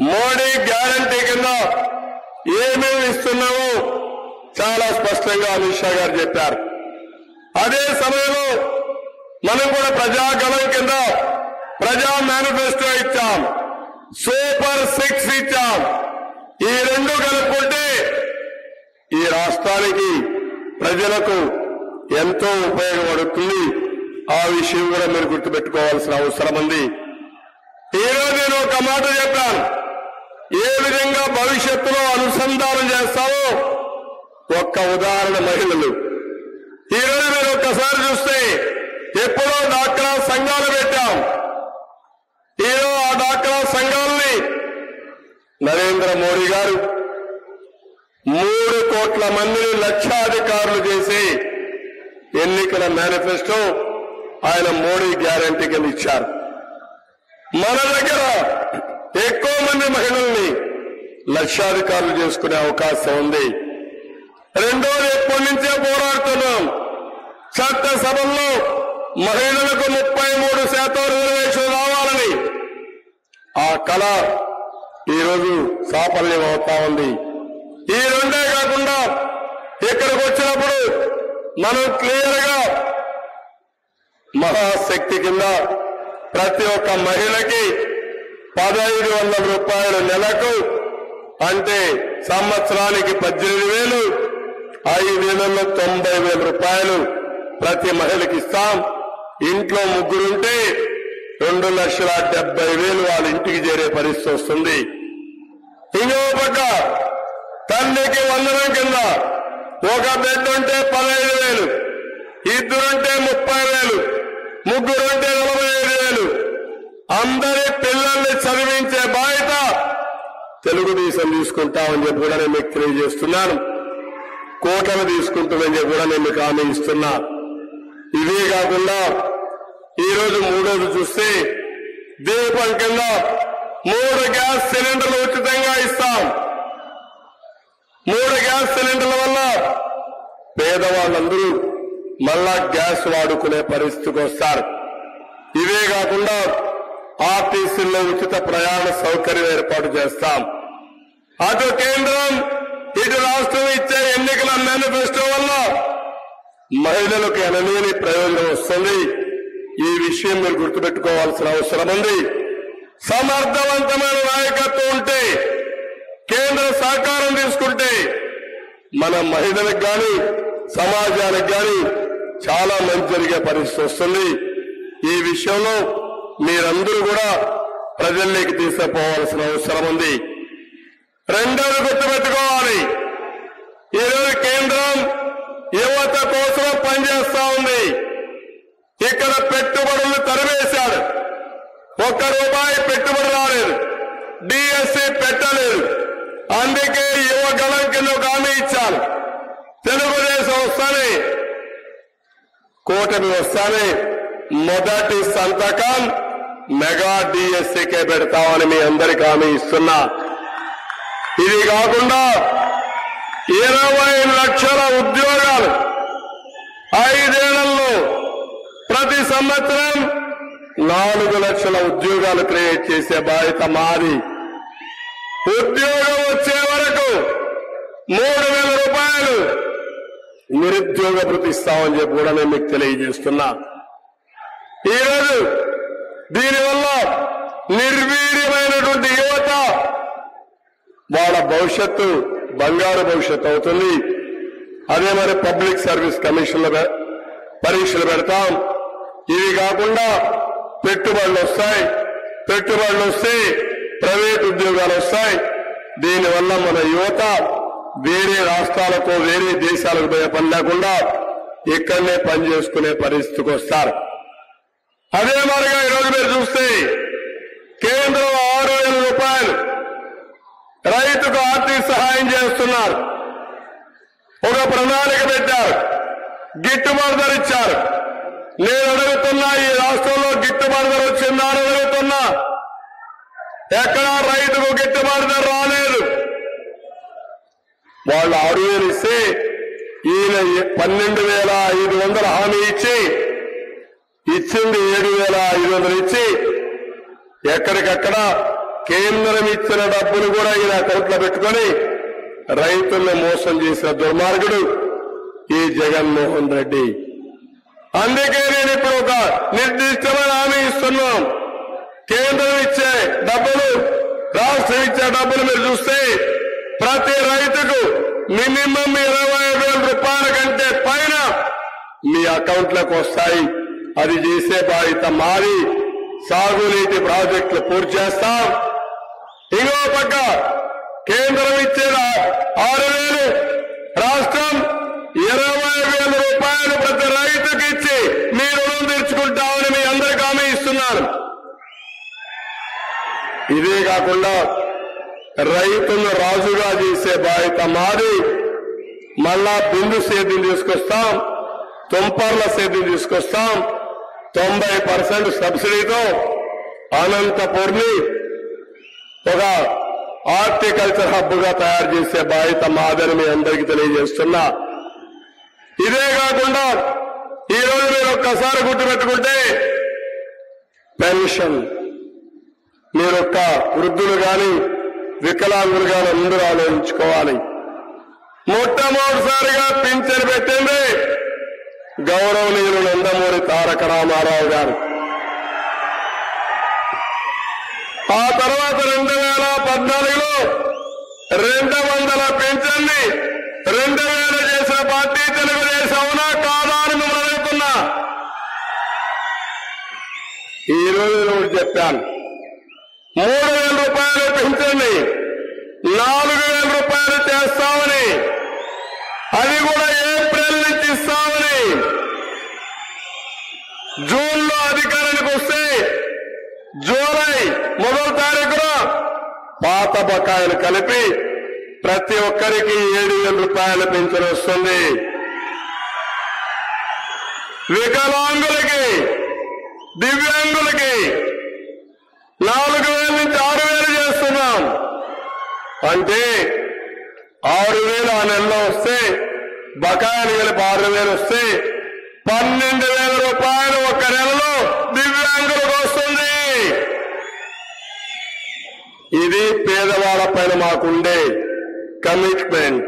Modi guarantee కింద ఏమేమి ఇస్తున్నామో చాలా స్పష్టంగా అమిత్ షా గారు చెప్పారు. అదే సమయంలో మనం కూడా ప్రజాగళం కింద ప్రజా మేనిఫెస్టో ఇచ్చాం, సూపర్ 6 ఇచ్చాం. ఈ రెండు కలుపుకుంటే ఈ రాష్ట్రానికి ప్రజలకు ఎంతో ఉపయోగపడుతుంది. ఆ విషయం కూడా మీరు గుర్తుపెట్టుకోవాల్సిన అవసరం ఉంది. ఈరోజు నేను ఒక మాట చెప్పాను, ఏ విధంగా భవిష్యత్తులో అనుసంధానం చేస్తామో ఒక్క ఉదాహరణ మహిళలు. ఈరోజు మీరు ఒక్కసారి చూస్తే ఎప్పుడో డాక్రా సంఘాలు పెట్టాం. ఈరోజు ఆ డాక్రా సంఘాలని నరేంద్ర మోడీ గారు 3 కోట్ల మందిని లక్షాధికారులు చేసి ఎన్నికల మేనిఫెస్టో ఆయన మోడీ గ్యారంటీ కింద ఇచ్చారు. మన దగ్గర ఎక్కువ మంది మహిళల్ని లక్షాధికారులు చేసుకునే అవకాశం ఉంది. రెండోది ఎప్పటి నుంచే పోరాడుతున్నాం, చట్టసభల్లో మహిళలకు 33% రిజర్వేషన్ రావాలని. ఆ కళ ఈరోజు సాఫల్యం అవుతా ఉంది. ఈ రెండే కాకుండా ఇక్కడికి వచ్చినప్పుడు మనం క్లియర్ గా మహాశక్తి కింద ప్రతి ఒక్క మహిళకి 1,500 రూపాయలు నెలకు, అంటే సంవత్సరానికి 18,000, 5 నెలల్లో 90,000 రూపాయలు ప్రతి మహిళకి ఇస్తాం. ఇంట్లో ముగ్గురుంటే 2,70,000 వాళ్ళ ఇంటికి చేరే పరిస్థితి వస్తుంది. ఇంకో పక్క తల్లికి వందనం కింద ఒక బిడ్డ ఉంటే 15,000, ఇద్దరుంటే 30,000, ముగ్గురుంటే 45,000. అందరి పిల్లల్ని చదివించే బాధ్యత తెలుగుదేశం తీసుకుంటామని చెప్పి కూడా నేను మీకు తెలియజేస్తున్నాను. కోటలు తీసుకుంటుందని చెప్పి కూడా నేను మీకు హామీ ఇస్తున్నా. ఇవే కాకుండా ఈరోజు మూడోది చూస్తే దీపం కింద 3 గ్యాస్ సిలిండర్లు ఉచితంగా ఇస్తాం. 3 గ్యాస్ సిలిండర్ల వల్ల పేదవాళ్ళందరూ మళ్ళా గ్యాస్ వాడుకునే పరిస్థితికి వస్తారు. ఇవే కాకుండా ఆర్టీసీల్లో ఉచిత ప్రయాణ సౌకర్యం ఏర్పాటు చేస్తాం. అటు కేంద్రం ఇటు రాష్ట్రం ఇచ్చే ఎన్నికల మేనిఫెస్టో వల్ల మహిళలకు ఎనలేని ప్రయోజనం వస్తుంది. ఈ విషయం మీరు గుర్తుపెట్టుకోవాల్సిన అవసరం ఉంది. సమర్థవంతమైన నాయకత్వం ఉంటే, కేంద్ర సహకారం తీసుకుంటే మన మహిళలకు గాని సమాజానికి గాని చాలా మంచి జరిగే పరిస్థితి వస్తుంది. ఈ విషయంలో మీరందరూ కూడా ప్రజల్లోకి తీసుకుపోవాల్సిన అవసరం ఉంది. రెండోది గుర్తుపెట్టుకోవాలి, ఈరోజు కేంద్రం యువత కోసం పనిచేస్తా ఉంది. ఇక్కడ పెట్టుబడులు తరివేశాడు. ₹1 పెట్టుబడి రాలేదు, డిఎస్సి పెట్టలేదు. అందుకే యువగళం కింద ఒక హామీ ఇచ్చాను. తెలుగుదేశం వస్తానే, కూటమి వస్తానే మొదటి సంతకం మెగా డిఎస్సికే పెడతామని మీ అందరికీ హామీ ఇస్తున్నా. ఇది కాకుండా 20 లక్షల ఉద్యోగాలు 5 ఏళ్లలో ప్రతి సంవత్సరం 4 లక్షల ఉద్యోగాలు క్రియేట్ చేసే బాధ్యత మాది. ఉద్యోగం వచ్చే వరకు 3,000 రూపాయలు నిరుద్యోగ భృతి ఇస్తామని చెప్పి కూడా నేను మీకు తెలియజేస్తున్నా. ఈరోజు దీనివల్ల నిర్వీర్యమైనటువంటి యువత వాళ్ళ భవిష్యత్తు బంగారు భవిష్యత్తు అవుతుంది. అదే మరి పబ్లిక్ సర్వీస్ కమిషన్ల పరీక్షలు పెడతాం. ఇవి కాకుండా పెట్టుబడులు వస్తాయి. పెట్టుబడులు వస్తే ప్రైవేట్ ఉద్యోగాలు వస్తాయి. దీనివల్ల మన యువత వేరే రాష్ట్రాలకు వేరే దేశాలకు పోయే పని లేకుండా ఇక్కడనే పని చేసుకునే పరిస్థితికి వస్తారు. అదే మరిగా ఈరోజు మీరు చూస్తే కేంద్రం 6,000 రూపాయలు రైతుకు ఆర్థిక సహాయం చేస్తున్నారు. ఒక ప్రణాళిక పెట్టారు, గిట్టుబాటు ధర ఇచ్చారు. నేను అడుగుతున్నా, ఈ రాష్ట్రంలో గిట్టుబాటు ధర వచ్చిందా అని అడుగుతున్నా. ఎక్కడా రైతుకు గిట్టుబాటు ధర రాలేదు. వాళ్ళు 6,000 ఇస్తే ఈయన 12,500 హామీ ఇచ్చి ఇచ్చింది 7,500 ఇచ్చి ఎక్కడికక్కడ కేంద్రం ఇచ్చిన డబ్బులు కూడా ఈయన అకౌంట్లో పెట్టుకొని రైతుల్ని మోసం చేసిన దుర్మార్గుడు ఈ జగన్మోహన్ రెడ్డి. అందుకే నేను ఇప్పుడు ఒక నిర్దిష్టమైన హామీ ఇస్తున్నాం. కేంద్రం ఇచ్చే డబ్బులు, రాష్ట్రం ఇచ్చే డబ్బులు మీరు చూస్తే ప్రతి రైతుకు మినిమం 20,000 రూపాయల కంటే పైన మీ అకౌంట్లకు వస్తాయి. అది చేసే బాధ్యత మాది. సాగునీటి ప్రాజెక్టులు పూర్తి చేస్తాం. ఇంకో పక్క కేంద్రం ఇచ్చే 6,000, రాష్ట్రం 20,000 రూపాయలు ప్రతి రైతుకి ఇచ్చి మీ రుణం తీర్చుకుంటామని మీ అందరికీ హామీ ఇస్తున్నాను. ఇదే కాకుండా రైతులను రాజుగా చేసే బాధ్యత మాది. మళ్ళా బిందు సేద్యం తీసుకొస్తాం, తుంపర్ల సేద్యం తీసుకొస్తాం. 90% సబ్సిడీతో అనంతపూర్ని ఒక హార్టికల్చర్ హబ్ గా తయారు చేసే బాధ్యత మాదని మీ అందరికీ తెలియజేస్తున్నా. ఇదే కాకుండా ఈరోజు మీరు ఒక్కసారి గుర్తుపెట్టుకుంటే పెన్షన్ మీరొక్క వృద్ధులు గాని వికలాంగులు గాని అందరూ ఆలోచించుకోవాలి. మొట్టమొదటిసారిగా పింఛను పెట్టింది గౌరవనీయులు నందమూరి తారక రామారావు గారు. ఆ తర్వాత 2014లో 200 పింఛన్ని 2000 చేసిన పార్టీ తెలుగుదేశం. అవునా కాదా అని మిమ్మల్ని అడుగుతున్నా. ఈ రోజు నేను చెప్పాను, 3,000 రూపాయలు పింఛన్ని 4,000 రూపాయలు చేస్తామని, అది కూడా ఏప్రిల్ నుంచి ఇస్తామని. జూన్లో అధికారానికి వస్తే జూలై 1వ తారీఖున పాత బకాయిలు కలిపి ప్రతి ఒక్కరికి 7,000 రూపాయల పింఛను వస్తుంది. వికలాంగులకి, దివ్యాంగులకి 4,000 నుంచి 6,000 చేస్తున్నాం. అంటే 6,000 ఆ నెలలో వస్తే, బకాయిలు కలిపి 6,000 వస్తే 12,000 రూపాయలు ఒక నెలలో దివ్యాంగులకు వస్తుంది. ఇది పేదవాళ్ల పైన మాకుండే కమిట్మెంట్.